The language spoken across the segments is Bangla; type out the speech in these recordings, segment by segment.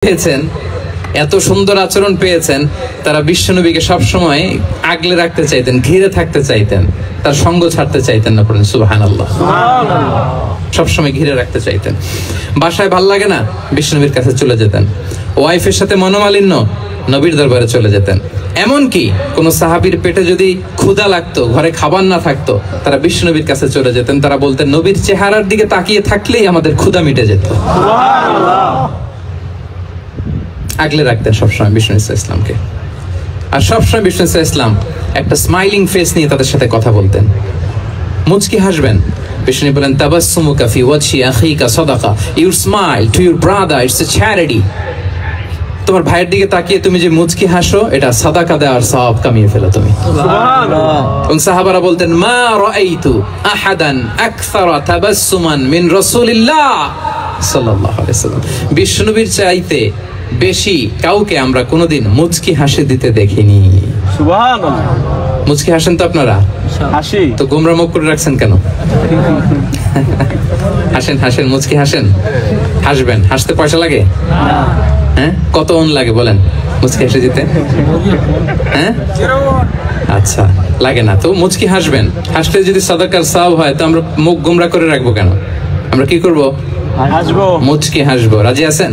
পেয়েছেন, এত সুন্দর আচরণ পেয়েছেন, তারা বিশ্বনবীকে সবসময় আগলে রাখতে চাইতেন, ঘিরে থাকতে চাইতেন, তার সঙ্গ ছাড়তে চাইতেন না। পড়েন সুবহানাল্লাহ। সবসময় ঘিরে রাখতে চাইতেন। বাসায় ভাল লাগে না, বিশ্বনবীর কাছে চলে যেতেন। ওয়াইফের সাথে মনোমালিন্য, নবীর দরবারে চলে যেতেন। এমনকি কোন সাহাবীর পেটে যদি ক্ষুধা লাগতো, ঘরে খাবার না থাকতো, তারা বিশ্বনবীর কাছে চলে যেতেন। তারা বলতেন, নবীর চেহারার দিকে তাকিয়ে থাকলেই আমাদের ক্ষুধা মিটে যেত। আগলে রাখতেন সবসময় বিষ্ণু ইসলামকে। আর সবসময় বিষ্ণু ইসলাম একটা স্মাইলিং ফেস নিয়ে তাদের সাথে কথা বলতেন। মুচকি হাসবেন। বিষ্ণু বলেন, তাবাসসুমুকা ফি ওয়াজহি আখিকা সাদাকা। Your smile to your brother, it's a charity. তোমার ভাইয়ের দিকে তাকিয়ে তুমি যে মুচকি হাসো, এটা সাদাকা দেওয়ার সওয়াব কামিয়ে ফেলো তুমি। সুবহানাল্লাহ। এবং সাহাবারা বলতেন, মা রাআইতু আহাদান আকসারা তাবাসসুমান মিন রাসূলিল্লাহ সাল্লাল্লাহু আলাইহি ওয়াসাল্লাম। বিশ্বনবীর চাইতে বেশি কাউকে আমরা কোনোদিন মুচকি হাসি দিতে দেখিনি। সুবহানাল্লাহ। মুচকি হাসেন তো আপনারা? হাসি। তো গোমরা মুখ করে রাখছেন কেন? হাসেন, হাসেন, মুচকি হাসেন। হাসবেন। হাসতে পয়সা লাগে? হ্যাঁ, কত অন লাগে বলেন মুচকি হাসি দিতে? হ্যাঁ, আচ্ছা, লাগে না। তো মুচকি হাসবেন। হাসলে যদি সাদাকার সওয়াব হয়, তো আমরা মুখ গোমরা করে রাখবো কেন? আমরা কি করব? হাসবো। মুচকি হাসবো। রাজি আছেন?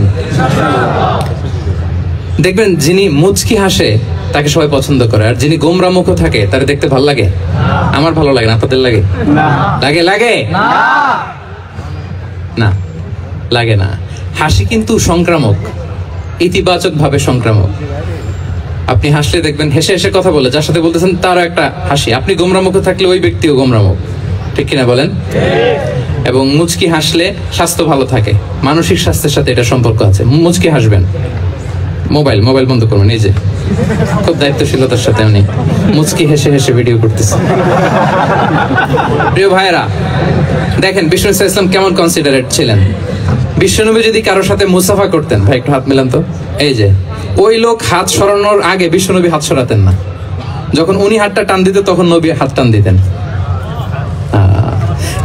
দেখবেন, যিনি মুচকি হাসে তাকে সবাই পছন্দ করে, আর যিনি গোমরা মুখ থাকে তার দেখতে ভালো লাগে। আমার ভালো লাগে না, আপনাদের লাগে? লাগে? লাগে না, লাগে না। হাসি কিন্তু সংক্রামক, ইতিবাচক ভাবে সংক্রামক। আপনি হাসলে দেখবেন হেসে হেসে কথা বলে, যার সাথে বলতেছেন তারও একটা হাসি। আপনি গোমরা মুখে থাকলে ওই ব্যক্তিও গোমরা মুখ। ঠিক কিনা বলেন? এবং মুচকি হাসলে স্বাস্থ্য ভালো থাকে, মানসিক স্বাস্থ্যের সাথে এটা সম্পর্ক আছে। মুচকি হাসবেন। মোবাইল বন্ধ করবেন। এই যে খুব দায়িত্বশীলতার সাথে উনি মুচকি হেসে হেসে ভিডিও করতেছেন। প্রিয় ভাইয়েরা, দেখেন বিষ্ণু ইসলাম কেমন কনসিডারেট ছিলেন। বিশ্বনবী যদি কারোর সাথে মুসাফা করতেন, ভাই একটু হাত মেলান তো, এই যে ওই লোক হাত সরানোর আগে বিশ্বনবী হাত সরাতেন না। যখন উনি হাতটা টান দিতেন, তখন নবী হাত টান দিতেন।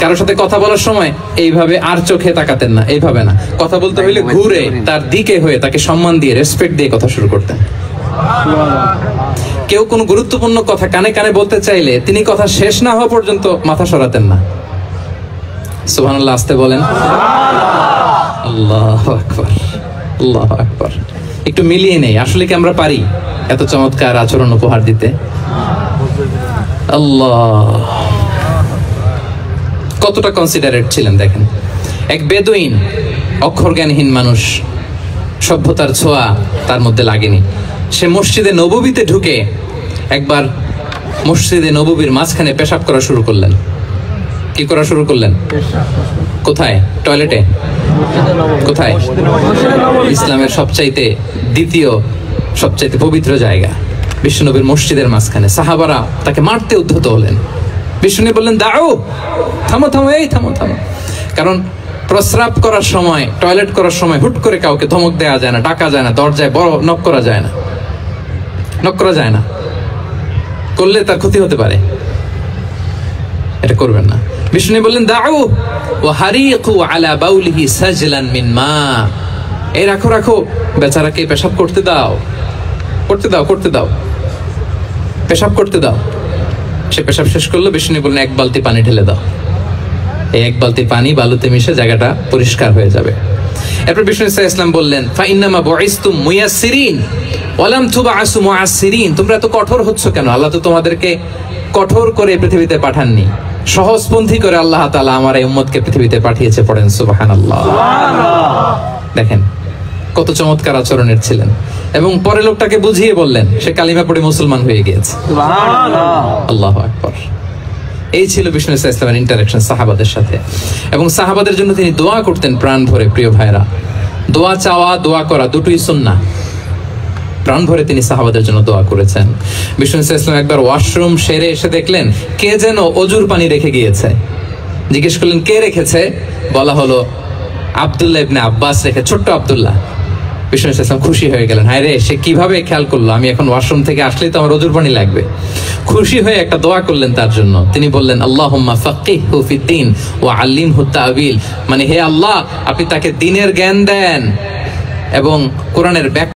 কারোর সাথে কথা বলার সময় এইভাবে আর চোখে তাকাতেন না, এইভাবে না। কথা বলতে হইলে ঘুরে তার দিকে হয়ে তাকে সম্মান দিয়ে, রেসপেক্ট দিয়ে কথা শুরু করতেন। কেউ কোনো গুরুত্বপূর্ণ কথা কানে কানে বলতে চাইলে তিনি কথা শেষ না হওয়া পর্যন্ত মাথা সরাতেন না। সুবহানাল্লাহ। আসতে বলেন। আল্লাহু আকবার, আল্লাহু আকবার। একটু মিলিয়ে নেই, আসলে কি আমরা পারি এত চমৎকার আচরণ উপহার দিতে? আল্লাহ, কতটা কনসিডারেট ছিলেন দেখেন। এক বেদুইন, অক্ষর জ্ঞানহীন মানুষ, সভ্যতার ছোঁয়া তার মধ্যে লাগেনি। সে মসজিদে নববীতে ঢুকে একবার মসজিদে নববীর মাঝখানে পেশাব করা শুরু করলেন। কি করা শুরু করলেন? কোথায়? টয়লেটে? কোথায়? ইসলামের সবচাইতে দ্বিতীয় সবচাইতে পবিত্র জায়গা বিশ্বনবীর মসজিদের মাঝখানে। সাহাবারা তাকে মারতে উদ্ধত হলেন। বিষ্ণু বললেন, দাও, থামো থামো, এই থামো থামো। কারণ প্রস্রাব করার সময়, টয়লেট করার সময় হুট করে কাউকে ধমক দেওয়া যায় না, ডাকা যায় না, দরজায় বড় নক করা যায় না, নক করা যায় না। করলে তার ক্ষতি হতে পারে, এটা করবেন না। বিষ্ণু বললেন, দাও ওয়া হারিকু আলা বাউলিহি সাজলান মিন মা। এই রাখো রাখো, বেচারাকে পেশাব করতে দাও, করতে দাও, করতে দাও, পেশাব করতে দাও। সে পেশাব শেষ করলো। বিষ্ণু বললেন, এক বালতি পানি ঢেলে দাও। এই এক বালতি পানি বালুতে মিশে জায়গাটা পরিষ্কার হয়ে যাবে। এরপর বিষ্ণু ইসলাম বললেন, ফাইন্নামা বুইসতুম মুয়াসসিরিন ওয়া লাম তুবআসু মুআসসিরিন। তোমরা এত কঠোর হচ্ছ কেন? আল্লাহ তো তোমাদেরকে কঠোর করে পৃথিবীতে পাঠাননি, সহজপন্থী করে আল্লাহ তাআলা আমার এই উম্মতকে পৃথিবীতে পাঠিয়েছে। পড়েন সুবহানাল্লাহ। দেখেন কত চমৎকার আচরণের ছিলেন। এবং পরে লোকটাকে বুঝিয়ে বললেন, সে কালিমা পড়ে মুসলমান হয়ে গিয়েছে। আল্লাহু আকবার। এই ছিল বিষ্ণু ইসলামের ইন্টারেকশন সাহাবাদের সাথে। এবং সাহাবাদের জন্য তিনি দোয়া করতেন প্রাণ ভরে। প্রিয় ভাইরা, দোয়া চাওয়া, দোয়া করা দুটোই সুন্নাহ। প্রাণ ভরে তিনি সাহাবাদের জন্য দোয়া করেছেন। বিষ্ণু ইসলাম একবার ওয়াশরুম সেরে এসে দেখলেন কে যেন অজুর পানি রেখে গিয়েছে। জিজ্ঞেস করলেন, কে রেখেছে? বলা হলো, আব্দুল্লাহ ইবনে আব্বাস রেখে, ছোট্ট আব্দুল্লাহ। বিষ্ণু ইসলাম খুশি হয়ে গেলেন, হায় রে, সে কিভাবে খেয়াল করলো, আমি এখন ওয়াশরুম থেকে আসলেই তো আমার অজুর পানি লাগবে। খুশি হয়ে একটা দোয়া করলেন তার জন্য। তিনি বললেন, আল্লাহুম্মা ফাক্কিহহু ফিদ্দীন ওয়া আল্লিমহু তা'ওয়ীল। মানে হে আল্লাহ, আপনি তাকে দ্বীনের জ্ঞান দেন এবং কোরআনের ব্যাখ্যা